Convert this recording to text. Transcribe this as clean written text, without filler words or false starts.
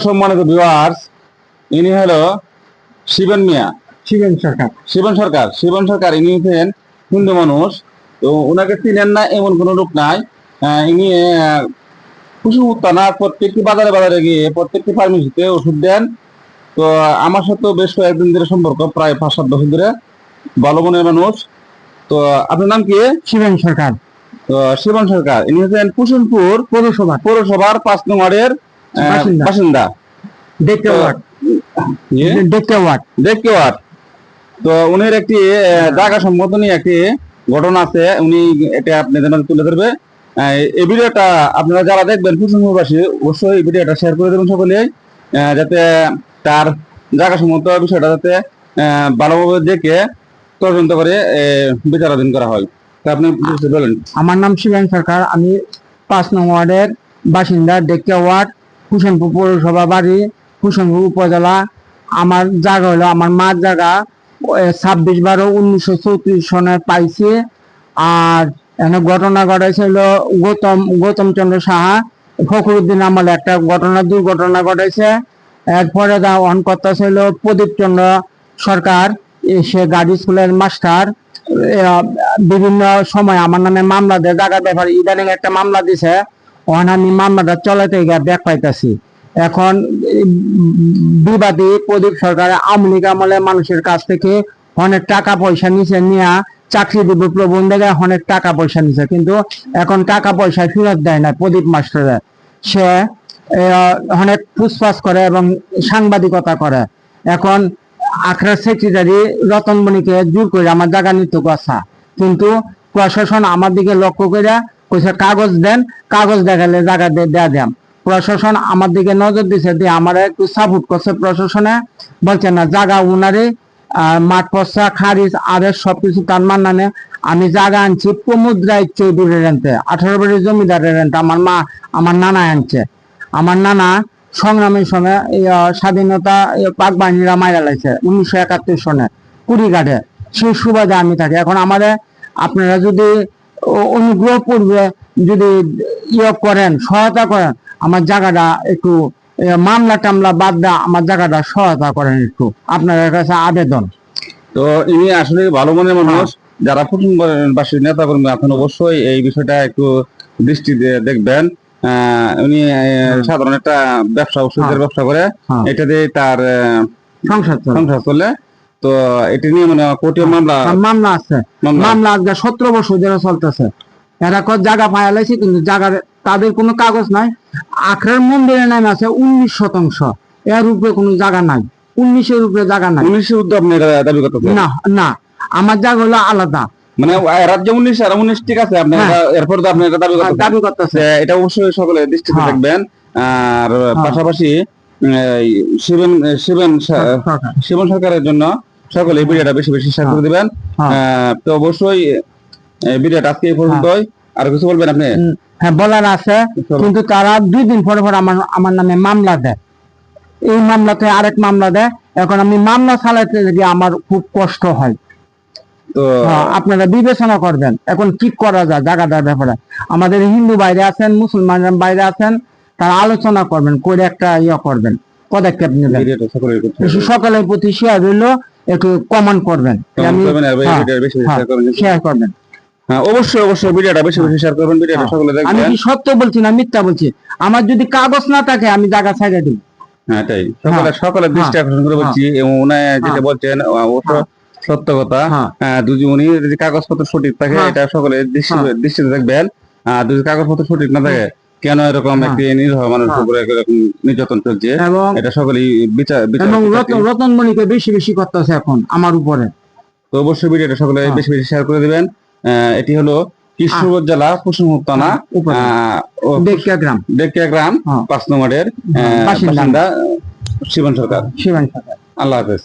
সম্মানিত ভিউয়ার্স, ইনি হলো শিবন মিয়া। শিবেন সরকার। শিবন সরকার ইনি হচ্ছেন হিন্দু মানুষ। তো ওনাকে চিনেন না এমন কোন লোক নাই। ইনি কুসুম থানা প্রত্যেকটি বাজারে বাজারে গিয়ে প্রত্যেকটি ফার্মেসিতে ওষুধ দেন। তো আমার সাথে বেশ কয়েকদিন ধরে সম্পর্ক, প্রায় 5-7 বছর ধরে। ভালো মনের মানুষ। তো আপনার নাম কি? শিবেন সরকার। তো শিবন সরকার ইনি হচ্ছেন কুসুমপুর পৌরসভার 5 নং ওয়ার্ডের বাসিন্দা। দেখতে ওয়ার্ড। তো উনির একটি জায়গা সম্বন্ধে নিয়ে একটি ঘটনা আছে, উনি এটা আপনাদের মাঝে তুলে ধরবে। এই ভিডিওটা আপনারা যারা দেখবেন কুসুমপুরবাসী অবশ্যই এই ভিডিওটা শেয়ার করে দেবেন সকলে, যাতে তার জায়গা সম্বন্ধ বিষয়টা যাতে ভালোভাবে দেখে তদন্ত করে বিচারাধীন করা হয়। তা আপনি বলেন। আমার নাম শিবেন সরকার, আমি 5 নং ওয়ার্ডের বাসিন্দা, ডেকে ওয়ার্ড, কুসুমপুর পৌরসভা বাড়ি, কুসুমপুর উপজেলা। আমার জায়গা হলো, আমার মার জায়গা 26/12/1934 সনে পাইছি। আর এখানে ঘটনা ঘটাইছিল গৌতম চন্দ্র সাহা, ফখরুদ্দিন আমলে একটা দুর্ঘটনা ঘটাইছে। এরপরে অন কথা ছিল প্রদীপ চন্দ্র সরকার, সে গাড়ি স্কুলের মাস্টার। বিভিন্ন সময় আমার নামে মামলা দেয় জায়গার ব্যাপারে। ইদানিং একটা মামলা দিছে, ওখানে আমি মামলাটা চলাতে গিয়ে ব্যাক পাইতেছি। এখন বিবাদী প্রদীপ সরকার আওয়ামী আমলে মানুষের কাছ থেকে অনেক টাকা পয়সা নিচে নিয়ে চাকরি দিব প্রবন্ধকে অনেক টাকা পয়সা নিছে, কিন্তু এখন টাকা পয়সা ফেরত দেয় না প্রদীপ মাস্টারে। সে অনেক পুছপাছ করে এবং সাংবাদিকতা করে। এখন আখড়া সেক্রেটারি রতনমণিকে জোর করে আমার জায়গা নিতে কথা, কিন্তু প্রশাসন আমার দিকে লক্ষ্য করে কইছে কাগজ দেন, কাগজ দেখালে জায়গা দেয়া দেন। প্রশাসন আমার দিকে নজর দিছে, দিয়ে আমার একটু সাপোর্ট করছে প্রশাসনে, বলছে না জায়গা উনারে মাঠ পচা খারিজ আরে সবকিছু তার মান্নানে। আমি জায়গা আনছি প্রমোদ রায় চৌধুরীর রেন্টে, 18 বাড়ি জমিদারের রেন্টে। আমার নানা আনছে। আমার নানা সংগ্রামের সময় স্বাধীনতা পাক বাহিনীরা মাইরা লাইছে 1971 সনে কুড়িঘাটে, সেই সুবাদে আমি থাকি। এখন আমাদের আপনারা যদি অনুগ্রহ পূর্বে যদি করেন, সহায়তা করেন, আমার জায়গাটা একটু মামলা টামলা বাদ দেওয়া, আমার জায়গাটা সহায়তা করেন একটু, আপনাদের কাছে আবেদন। তো ইনি আসলে ভালো মনের মানুষ। যারা কুসুমবাসী নেতা কর্মী আছেন অবশ্যই এই বিষয়টা একটু দৃষ্টি দিয়ে দেখবেন। উনি সাধারণ একটা ব্যবসা, ওষুধের ব্যবসা করে, এটা দিয়ে তার সংসার চলে। তো এটা নিয়ে মানে কোর্টে মামলা আছে। মামলা আজকে 17 বছর ধরে চলতেছে। এরা জায়গা পায়া লাইছে, কিন্তু জায়গার তাদের কোনো কাগজ নাই। আখড়ার মন্দিরের নাম আছে 19%, এর উপরে কোনো জায়গা নাই। 19-এর উপরে জায়গা নাই। 19-এর উদ্যোগ আপনি দাবি করতেছেন? না, আমার জায়গা হলো আলাদা। মানে রাজ্য 19 আর 19 ঠিক আছে, আপনি এরপর আপনি এটা দাবি করতেছেন। এটা অবশ্যই সকলে দৃষ্টিতে দেখবেন। আর পাশাপাশি শিবন সরকারের জন্য সকলে এই ভিডিওটা বেশি বেশি শেয়ার করে দিবেন। তো অবশ্যই ভিডিওটা আজকে এই পর্যন্তই। আর কিছু বলবেন আপনি? হ্যাঁ, বলার আছে, কিন্তু তারা 2 দিন পরে আমার নামে মামলা দেয়। এই মামলাতে আরেক মামলা দেয়। এখন আমি মামলা চালাতে গিয়ে আমার খুব কষ্ট হয়। তো আপনারা বিবেচনা করবেন এখন কি করা যায় জায়গাটার ব্যাপারে। আমাদের হিন্দু বাইরে আছেন, মুসলমান বাইরে আছেন, তারা আলোচনা করবেন, করে একটা করবেন, পদক্ষেপ নেবেন। সকলের প্রতি শেয়ার রইল, একটু কমেন্ট করবেন, শেয়ার করবেন। অবশ্যই ভিডিওটা বেশি বেশি শেয়ার করবেন। ভিডিওটা সকলে দেখবেন। আমি কি সত্য বলছি না মিথ্যা বলছি? আমার যদি কাগজ না থাকে আমি জায়গা ছাইড়া দিই। হ্যাঁ, তাই সকলের দৃষ্টি আকর্ষণ করে বলছি। এবং উনি যেটা বলছেন অবশ্য সত্য কথা। যদি উনি যদি কাগজপত্র সঠিক থাকে, এটা সকলের দৃষ্টিতে দেখবেন। আর যদি কাগজপত্র সঠিক না থাকে, কেন এরকম একটি নিরীহ মানুষের উপরে এরকম নির্যাতন চলছে, এটা সকলেই বিচার। রতনমণিকে বেশি বেশি করতেছে এখন আমার উপরে। তো অবশ্যই ভিডিওটা সকলে বেশি বেশি শেয়ার করে দিবেন। এটি হলো কৃষ্ণগঞ্জ জেলা কুসুমপুর থানা, ডেকিয়া গ্রাম 5 নং ওয়ার্ডের বাসিন্দা শিবন সরকার। শিবন সরকার। আল্লাহ হাফেজ।